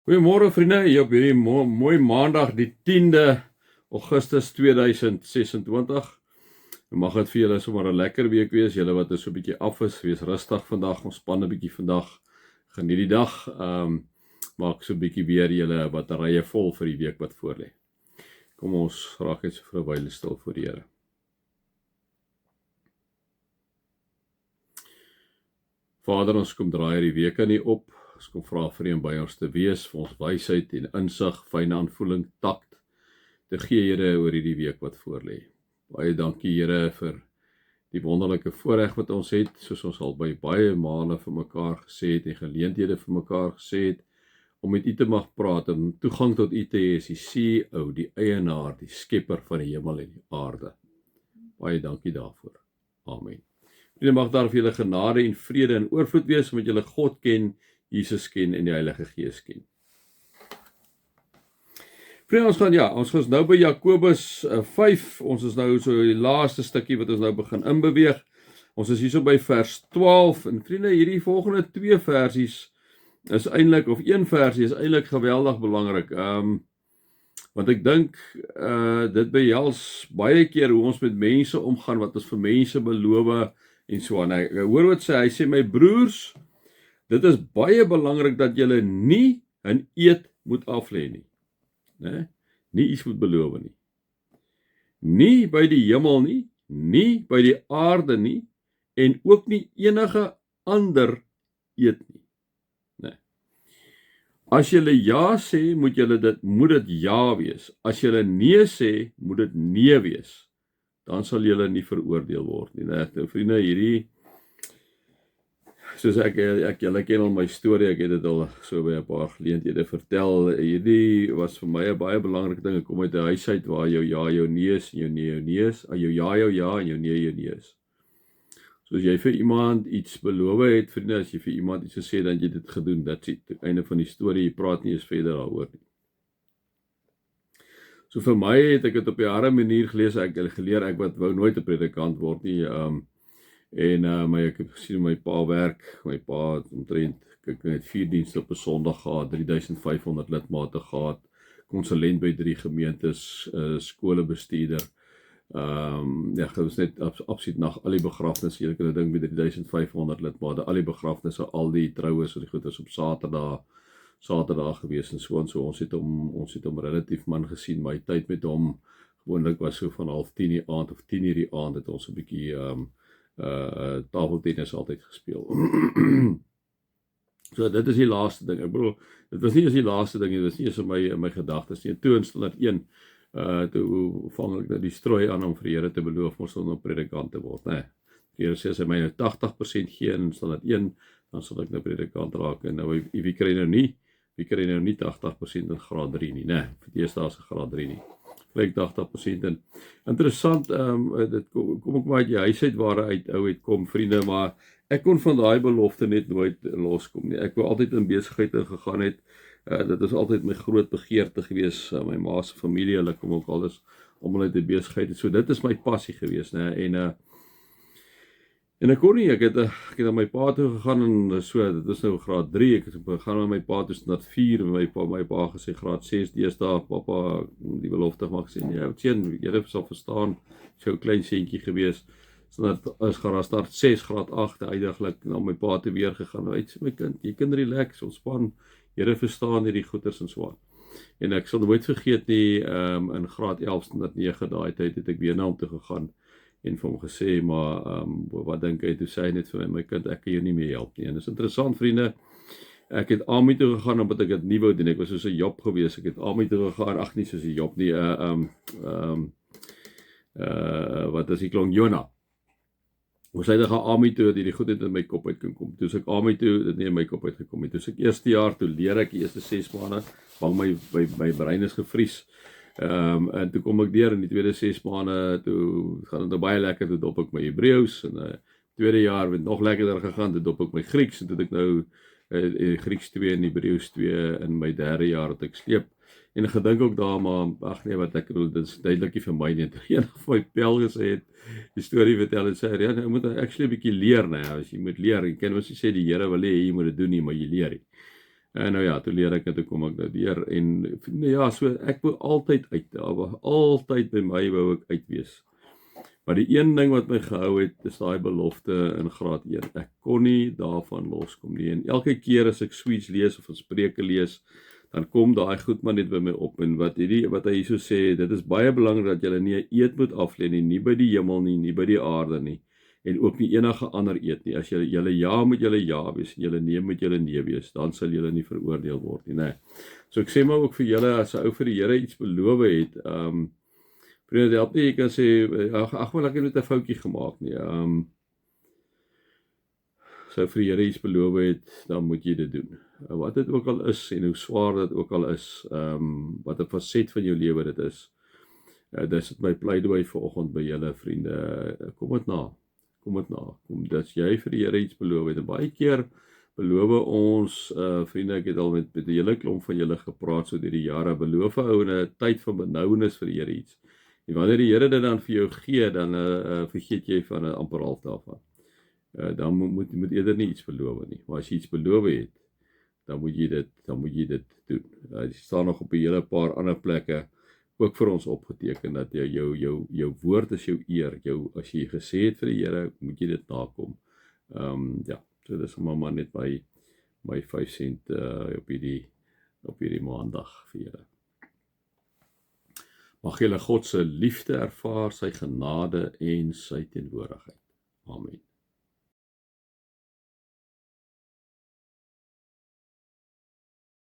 Goeiemôre vriende, hier op hierdie mooi maandag die 10de Augustus 2026. Mag dit vir julle sommer 'n lekker week wees, julle wat so 'n bietjie af is, wees rustig vandag, ontspan 'n bietjie vandag, geniet die dag, maak so 'n bietjie weer julle batterye vol vir die week wat voorlê. Kom ons raak net so vir 'n wyle stil voor die Here. Vader, ons kom draai hierdie week aan U op. Ons kom vra vir U om by ons te wees, vir ons wysheid en insig, fyne aanvoeling, takt te gee, Here, oor hierdie week wat voorlê. Baie dankie, Here, vir die wonderlike voorreg wat ons het, soos ons al by baie male vir mekaar gesê het en geleenthede vir mekaar gesê het, om met U te mag praat en toegang tot U te hê as die CEO, die eienaar, die skepper van die hemel en die aarde. Baie dankie daarvoor. Amen. Vriende, mag daar vir julle genade en vrede en oorvloed wees, omdat julle God ken, Jesus ken en die Heilige Gees ken. Vriende, ons gaan nou by Jakobus 5, ons is nou so die laaste stukkie wat ons nou begin inbeweeg. Ons is hier so by vers 12, en vriende, hierdie volgende twee versies is eintlik, of een versie is eintlik geweldig belangrik, want ek dink, dit behels baie keer hoe ons met mense omgaan, wat ons vir mense beloof, en so aan. Ek hoor wat hy sê, my broers, dit is baie belangrik dat julle nie 'n eed moet aflê nie. Nie iets moet beloof nie. Nie by die hemel nie, nie by die aarde nie, en ook nie enige ander eed nie. As julle ja sê, moet dit ja wees. As julle nee sê, moet dit nee wees. Dan sal julle nie veroordeel word nie. Nou, vriende, hierdie, soos julle ken al my storie, ek het dit al so by 'n paar geleenthede vertel. Hierdie was vir my 'n baie belangrike ding. Ek kom uit 'n huis uit waar jou ja jou nee is, en jou nee jou nee is, jou ja jou ja en jou nee jou nee is. So as jy vir iemand iets beloof het, vriende, as jy vir iemand iets gesê, dan jy dit gedoen, dit is die einde van die storie, jy praat nie eens verder daaroor nie. So vir my het ek dit op 'n harde manier geleer, ek wat wou nooit 'n predikant word nie, ek het gesien my pa werk, my pa het omtrent, ek het 4 dienste op 'n Sondag gehad, 3500 lidmate gehad, konsulent by 3 gemeentes, skolebestuurder, dit was net absoluut na al die begrafnisse, jy kan dink met 3500 lidmate, al die begrafnisse, al die troues, die goeders op Saterdag gewees en so, ons het hom relatief min gesien, my tyd met hom, gewoonlik was so van 9:30 die aand, of 10:00 die aand, het ons 'n bietjie, tafeltennis altyd gespeel. So dit is die laaste ding, ek bedoel, dit was nie eens die laaste ding, dit was nie eens in my gedagtes nie, toe in standaard 1, toe vang ek die strooi aan om vir die Here te beloof, ons sal nou predikant te word, die Here sê, as hy my nou 80% gee in standaard 1, dan sal ek nou predikant raak, en nou, wie kry nou nie 80% in graad 3 nie, vir die eerste as graad 3 nie, gelijk 80% in. Interessant, dit kom ek maar uit die huis uit waar hy uit kom, vriende, maar ek kon van daai belofte net nooit loskom nie. Ek wou altyd in besigheid gegaan het, dit is altyd my groot begeerte gewees, my ma se familie, hulle kom ook alles om uit die besigheid, so dit is my passie gewees, en ek kon nie, ek het aan my pa toe gegaan, en so, dit is nou graad 3, ek het gegaan aan my pa toe standaard 4, en my pa gesê, graad 6, deesdae, papa, die belofte mag sê, ja, jy sal verstaan, so klein seentjie gewees, standaard is graad 6, graad 8, eindiglik, na my pa toe weer gegaan, uit, my kind, jy kan relax, ontspan, jy verstaan hierdie goeders en so aan. En ek sal nooit vergeet nie, in graad 11, standaard 9, daai tyd het ek weer na hom toe gegaan, en vir hom gesê, maar wat dink hy, toe sê hy net vir my kind, ek kan jou nie meer help nie, en dit is interessant, vriende, ek het Ami toe gegaan, omdat ek het nie wou doen, ek was soos 'n Job gewees, ek het Ami toe gegaan, nie soos 'n Job nie, wat is die klonk, Jona, ons het gaan Ami toe, die goed het in my kop uit kan kom, toe ek Ami toe, dit nie in my kop uit gekom het, toe ek eerste jaar, toe leer ek die eerste 6 maande, bang my brein is gevries, en toe kom ek deur in die tweede 6 maande, toe gaan dit baie lekker, toe dop ek my Hebreëus, en tweede jaar het nog lekkerder gegaan, toe dop ek my Grieks, en toe het ek nou Grieks 2 en Hebreëus 2 in my derde jaar het ek sleep, en ek gedink ook daar, maar wat ek bedoel, dit is duidelik nie vir my nie, een van my pel gesê het, die storie vertel en sê, ja, jy moet actually 'n bietjie leer, as jy moet leer, jy kan mos nie sê die Here wil hê jy moet dit doen nie, maar jy leer nie. En nou ja, toe leer ek en toe kom ek nou deur en nou ja, so ek wou altyd uit, altyd by my wou ek uit wees. Maar die een ding wat my gehou het, is daai belofte in graad 1. Ek kon nie daarvan loskom nie. En elke keer as ek Sweets lees of 'n Spreuke lees, dan kom daai goed maar net by my op. En wat hy hierso sê, dit is baie belangrik dat jy nie 'n eed moet aflê nie by die hemel nie, nie by die aarde nie, en ook nie enige ander eed nie. As julle ja moet julle ja wees en julle nee moet julle nee wees, dan sal julle nie veroordeel word nie, né? So ek sê maar ook vir julle, as 'n ou vir die Here iets beloof het, vriende, dit help nie, jy kan sê, ag maar ek het net 'n foutjie gemaak nie. So vir die Here iets beloof het, dan moet jy dit doen. Wat dit ook al is en hoe swaar dit ook al is, wat 'n faset van jou lewe dit is. Dis dit my pleidooi vanoggend by julle vriende. Kom dit na. Kom dat jy vir die Here iets beloof het. En baie keer beloof ons, vriende, ek het al met 'n hele klomp van julle gepraat so deur die jare, beloof ou in 'n tyd van benouenis vir die Here iets. En wanneer die Here dit dan vir jou gee, dan vergeet jy van amper half daarvan. Dan moet eerder nie iets beloof nie. Maar as jy iets beloof het, dan moet jy dit doen. Dit staan nog op 'n hele paar ander plekke ook vir ons opgeteken dat jou woord is jou eer. As jy gesê het vir die Here, moet jy dit nakom. Ja, so dis maar net my 5 sent op hierdie maandag vir julle. Mag julle God se liefde ervaar, sy genade en sy teenwoordigheid. Amen.